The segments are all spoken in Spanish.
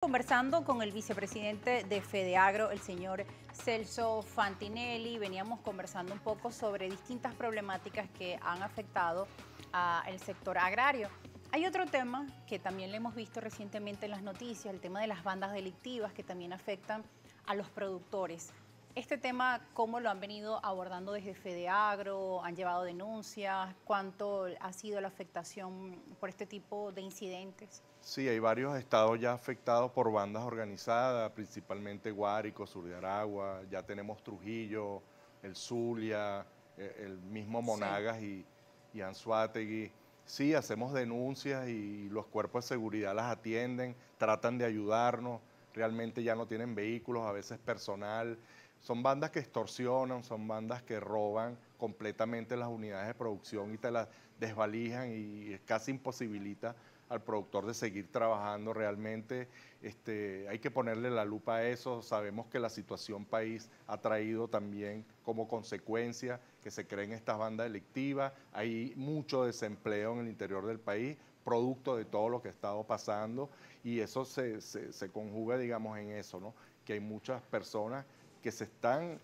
Conversando con el vicepresidente de FEDEAGRO, el señor Celso Fantinelli, veníamos conversando un poco sobre distintas problemáticas que han afectado al sector agrario. Hay otro tema que también le hemos visto recientemente en las noticias, el tema de las bandas delictivas que también afectan a los productores. Este tema, ¿cómo lo han venido abordando desde FEDEAGRO? ¿Han llevado denuncias? ¿Cuánto ha sido la afectación por este tipo de incidentes? Sí, hay varios estados ya afectados por bandas organizadas, principalmente Guárico, Sur de Aragua, ya tenemos Trujillo, el Zulia, el mismo Sí. Monagas y Anzoátegui. Sí, hacemos denuncias y los cuerpos de seguridad las atienden, tratan de ayudarnos, realmente ya no tienen vehículos, a veces personal. Son bandas que extorsionan, son bandas que roban completamente las unidades de producción y te las desvalijan y casi imposibilita al productor de seguir trabajando. Realmente hay que ponerle la lupa a eso. Sabemos que la situación país ha traído también como consecuencia que se creen estas bandas delictivas. Hay mucho desempleo en el interior del país, producto de todo lo que ha estado pasando, y eso se conjuga, digamos, en eso, ¿no? Que hay muchas personas que se están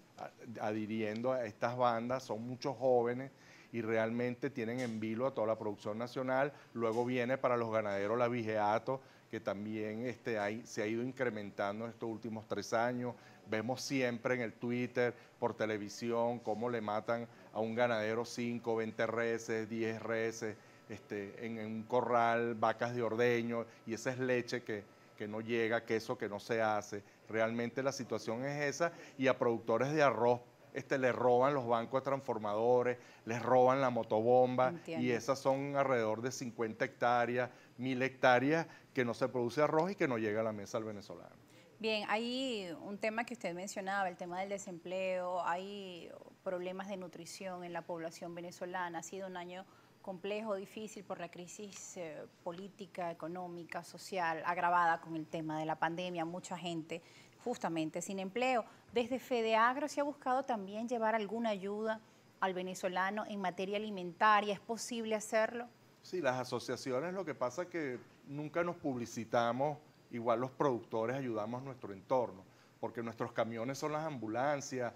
adhiriendo a estas bandas, son muchos jóvenes y realmente tienen en vilo a toda la producción nacional. Luego viene para los ganaderos la vigeato, que también se ha ido incrementando en estos últimos 3 años. Vemos siempre en el Twitter, por televisión, cómo le matan a un ganadero 5, 20 reses, 10 reses, en un corral, vacas de ordeño, y esa es leche que no llega, queso que no se hace. Realmente la situación es esa, y a productores de arroz les roban los bancos de transformadores, les roban la motobomba, y Entiendo. esas son alrededor de 50 hectáreas, 1000 hectáreas que no se produce arroz y que no llega a la mesa al venezolano. Bien, hay un tema que usted mencionaba, el tema del desempleo, hay problemas de nutrición en la población venezolana. Ha sido un año complejo, difícil por la crisis política, económica, social, agravada con el tema de la pandemia. Mucha gente justamente sin empleo. Desde FEDEAGRO se ha buscado también llevar alguna ayuda al venezolano en materia alimentaria. ¿Es posible hacerlo? Sí, las asociaciones, lo que pasa es que nunca nos publicitamos, igual los productores ayudamos a nuestro entorno, porque nuestros camiones son las ambulancias,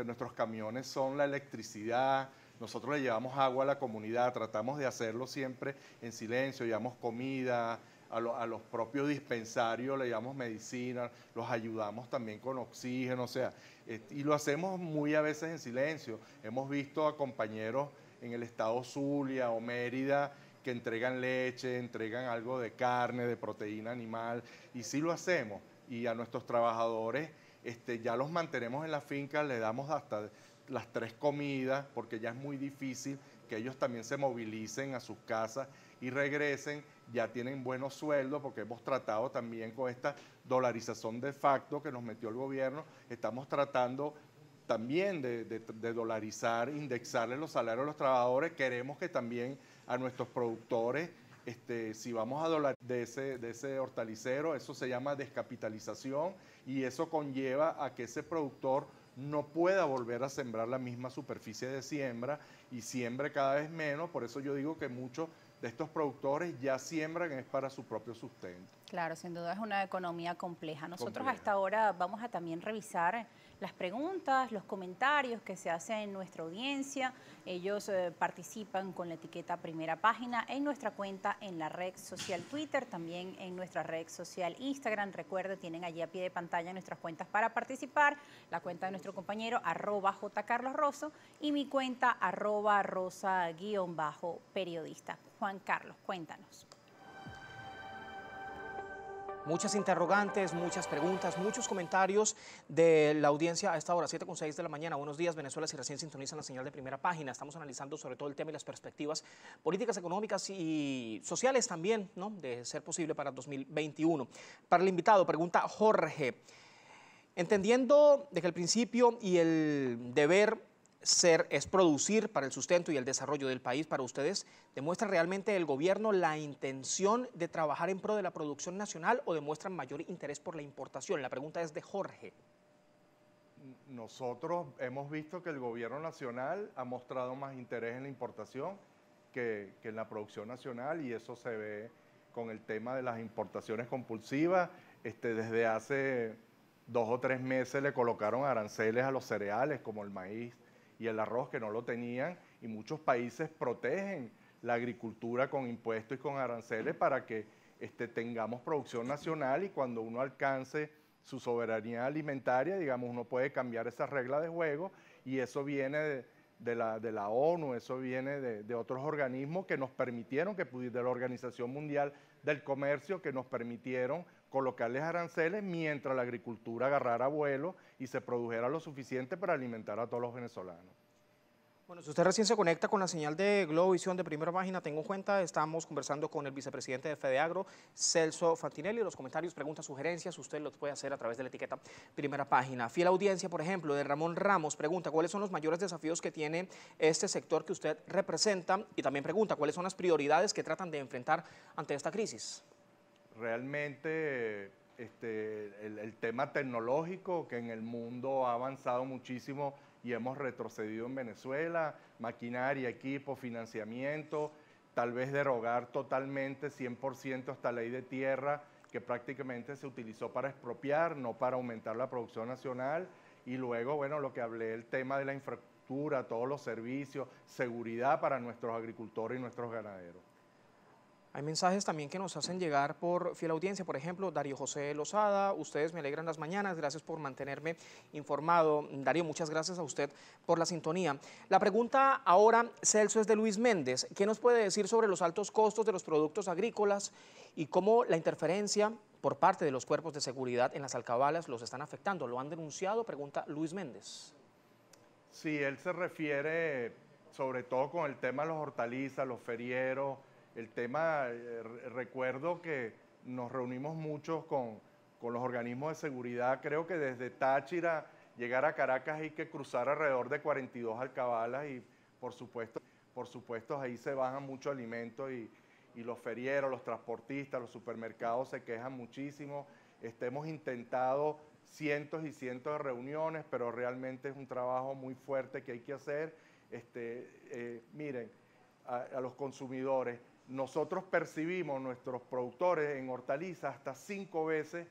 nuestros camiones son la electricidad, nosotros le llevamos agua a la comunidad, tratamos de hacerlo siempre en silencio, llevamos comida, a los propios dispensarios le llevamos medicina, los ayudamos también con oxígeno, o sea, y lo hacemos muy a veces en silencio. Hemos visto a compañeros en el estado Zulia o Mérida que entregan leche, entregan algo de carne, de proteína animal, y sí lo hacemos. Y a nuestros trabajadores ya los mantenemos en la finca, le damos hasta las 3 comidas, porque ya es muy difícil que ellos también se movilicen a sus casas y regresen, ya tienen buenos sueldos, porque hemos tratado también con esta dolarización de facto que nos metió el gobierno, estamos tratando también de dolarizar, indexarle los salarios a los trabajadores. Queremos que también a nuestros productores, si vamos a dolarizar de ese hortalicero, eso se llama descapitalización, y eso conlleva a que ese productor no pueda volver a sembrar la misma superficie de siembra y siembre cada vez menos. Por eso yo digo que muchos de estos productores ya siembran es para su propio sustento. Claro, sin duda es una economía compleja. Nosotros a Compleja. esta hora vamos a también revisar las preguntas, los comentarios que se hacen en nuestra audiencia. Ellos participan con la etiqueta Primera Página en nuestra cuenta en la red social Twitter, también en nuestra red social Instagram. Recuerde, tienen allí a pie de pantalla nuestras cuentas para participar, la cuenta de nuestro compañero @jcarlosroso y mi cuenta @rosa_periodista. Juan Carlos, cuéntanos. Muchas interrogantes, muchas preguntas, muchos comentarios de la audiencia a esta hora, 7:06 de la mañana. Buenos días, Venezuela, si recién sintonizan la señal de Primera Página. Estamos analizando sobre todo el tema y las perspectivas políticas, económicas y sociales también, ¿no?, de ser posible para 2021. Para el invitado, pregunta Jorge. Entendiendo de que el principio y el deber ser es producir para el sustento y el desarrollo del país, para ustedes, ¿demuestra realmente el gobierno la intención de trabajar en pro de la producción nacional o demuestran mayor interés por la importación? La pregunta es de Jorge. Nosotros hemos visto que el gobierno nacional ha mostrado más interés en la importación que en la producción nacional, y eso se ve con el tema de las importaciones compulsivas. desde hace 2 o 3 meses le colocaron aranceles a los cereales como el maíz y el arroz que no lo tenían, y muchos países protegen la agricultura con impuestos y con aranceles para que tengamos producción nacional, y cuando uno alcance su soberanía alimentaria, digamos, uno puede cambiar esa regla de juego, y eso viene de la ONU, eso viene de otros organismos que nos permitieron, de la Organización Mundial del Comercio, que nos permitieron colocarles aranceles mientras la agricultura agarrara vuelo y se produjera lo suficiente para alimentar a todos los venezolanos. Bueno, si usted recién se conecta con la señal de Globovisión de Primera Página, tengo en cuenta, estamos conversando con el vicepresidente de FEDEAGRO, Celso Fantinelli. Los comentarios, preguntas, sugerencias, usted los puede hacer a través de la etiqueta Primera Página. Fiel audiencia, por ejemplo, de Ramón Ramos, pregunta cuáles son los mayores desafíos que tiene este sector que usted representa, y también pregunta cuáles son las prioridades que tratan de enfrentar ante esta crisis. Realmente el tema tecnológico, que en el mundo ha avanzado muchísimo y hemos retrocedido en Venezuela, maquinaria, equipo, financiamiento, tal vez derogar totalmente 100% esta ley de tierra que prácticamente se utilizó para expropiar, no para aumentar la producción nacional, y luego, bueno, lo que hablé, el tema de la infraestructura, todos los servicios, seguridad para nuestros agricultores y nuestros ganaderos. Hay mensajes también que nos hacen llegar por fiel audiencia, por ejemplo, Darío José Lozada, ustedes me alegran las mañanas, gracias por mantenerme informado. Darío, muchas gracias a usted por la sintonía. La pregunta ahora, Celso, es de Luis Méndez. ¿Qué nos puede decir sobre los altos costos de los productos agrícolas y cómo la interferencia por parte de los cuerpos de seguridad en las alcabalas los están afectando? ¿Lo han denunciado? Pregunta Luis Méndez. Sí, él se refiere sobre todo con el tema de los hortalizas, los ferieros. El tema, recuerdo que nos reunimos mucho con los organismos de seguridad. Creo que desde Táchira llegar a Caracas hay que cruzar alrededor de 42 alcabalas, y por supuesto ahí se bajan mucho alimentos, y los ferieros, los transportistas, los supermercados se quejan muchísimo. Hemos intentado cientos y cientos de reuniones, pero realmente es un trabajo muy fuerte que hay que hacer. Miren, a los consumidores, nosotros percibimos, nuestros productores en hortalizas, hasta 5 veces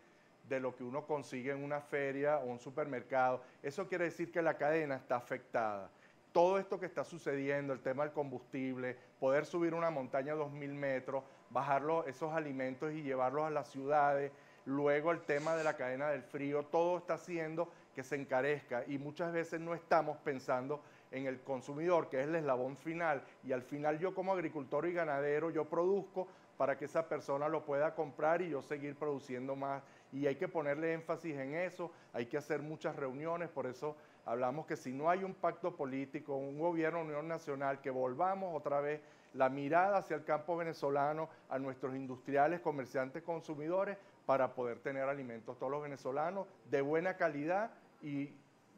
de lo que uno consigue en una feria o un supermercado. Eso quiere decir que la cadena está afectada. Todo esto que está sucediendo, el tema del combustible, poder subir una montaña a 2000 metros, bajar esos alimentos y llevarlos a las ciudades, luego el tema de la cadena del frío, todo está haciendo que se encarezca, y muchas veces no estamos pensando en el consumidor, que es el eslabón final, y al final yo como agricultor y ganadero, yo produzco para que esa persona lo pueda comprar y yo seguir produciendo más, y hay que ponerle énfasis en eso, hay que hacer muchas reuniones. Por eso hablamos que si no hay un pacto político, un gobierno de unión nacional, que volvamos otra vez la mirada hacia el campo venezolano, a nuestros industriales, comerciantes, consumidores, para poder tener alimentos todos los venezolanos de buena calidad y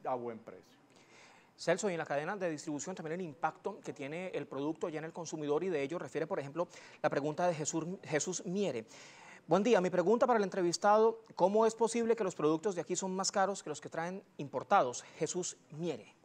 a buen precio. Celso, y en la cadena de distribución también el impacto que tiene el producto ya en el consumidor, y de ello refiere, por ejemplo, la pregunta de Jesús Miere. Buen día, mi pregunta para el entrevistado: ¿cómo es posible que los productos de aquí son más caros que los que traen importados? Jesús Miere.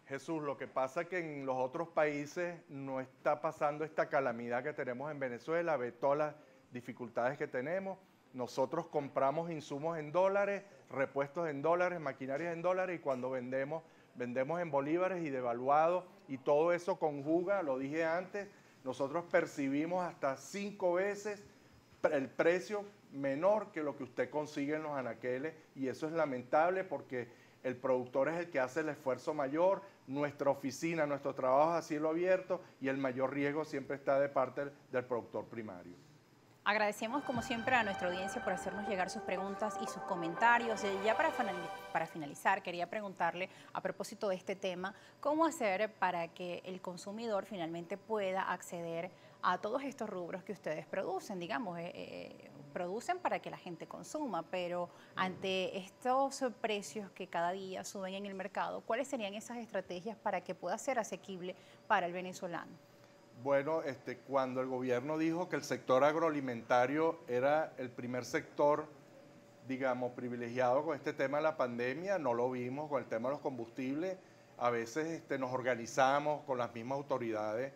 Jesús, lo que pasa es que en los otros países no está pasando esta calamidad que tenemos en Venezuela, ve todas las dificultades que tenemos. Nosotros compramos insumos en dólares, repuestos en dólares, maquinarias en dólares, y cuando vendemos en bolívares y devaluados, y todo eso conjuga, lo dije antes, nosotros percibimos hasta 5 veces el precio menor que lo que usted consigue en los anaqueles, y eso es lamentable porque el productor es el que hace el esfuerzo mayor, nuestra oficina, nuestro trabajo es a cielo abierto, y el mayor riesgo siempre está de parte del productor primario. Agradecemos como siempre a nuestra audiencia por hacernos llegar sus preguntas y sus comentarios. Ya para finalizar, quería preguntarle a propósito de este tema, ¿cómo hacer para que el consumidor finalmente pueda acceder a todos estos rubros que ustedes producen? Digamos, producen para que la gente consuma, pero ante estos precios que cada día suben en el mercado, ¿cuáles serían esas estrategias para que pueda ser asequible para el venezolano? Bueno, cuando el gobierno dijo que el sector agroalimentario era el primer sector, digamos, privilegiado con este tema de la pandemia, no lo vimos con el tema de los combustibles. A veces nos organizamos con las mismas autoridades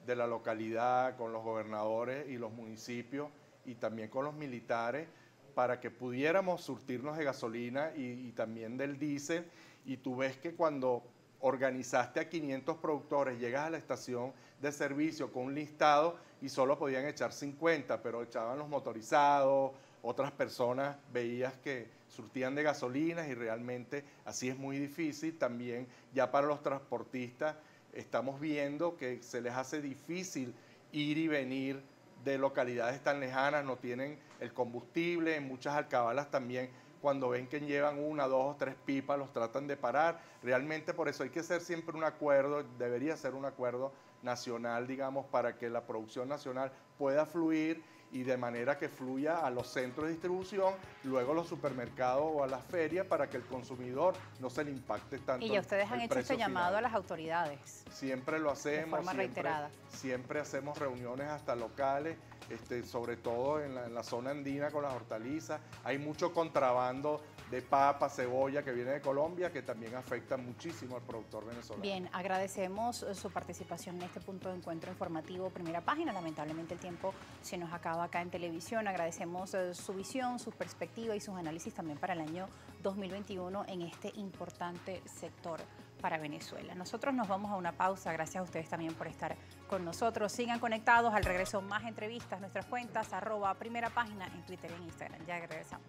de la localidad, con los gobernadores y los municipios, y también con los militares, para que pudiéramos surtirnos de gasolina y también del diésel, y tú ves que cuando organizaste a 500 productores, llegas a la estación de servicio con un listado y solo podían echar 50, pero echaban los motorizados, otras personas veías que surtían de gasolinas y realmente así es muy difícil. También ya para los transportistas estamos viendo que se les hace difícil ir y venir de localidades tan lejanas, no tienen el combustible, en muchas alcabalas también cuando ven que llevan 1, 2 o 3 pipas los tratan de parar. Realmente por eso hay que hacer siempre un acuerdo, debería ser un acuerdo nacional, digamos, para que la producción nacional pueda fluir y de manera que fluya a los centros de distribución, luego a los supermercados o a las ferias para que el consumidor no se le impacte tanto. Y ya ustedes han el hecho este precio llamado final. a las autoridades. Siempre lo hacemos. De forma reiterada. Siempre hacemos reuniones hasta locales, sobre todo en la zona andina con las hortalizas. Hay mucho contrabando de papa, cebolla que viene de Colombia que también afecta muchísimo al productor venezolano. Bien, agradecemos su participación en este punto de encuentro informativo Primera Página. Lamentablemente el tiempo se nos acaba acá en televisión. Agradecemos su visión, su perspectiva y sus análisis también para el año 2021 en este importante sector para Venezuela. Nosotros nos vamos a una pausa. Gracias a ustedes también por estar con nosotros. Sigan conectados. Al regreso, más entrevistas. Nuestras cuentas @Primera Página en Twitter y en Instagram. Ya regresamos.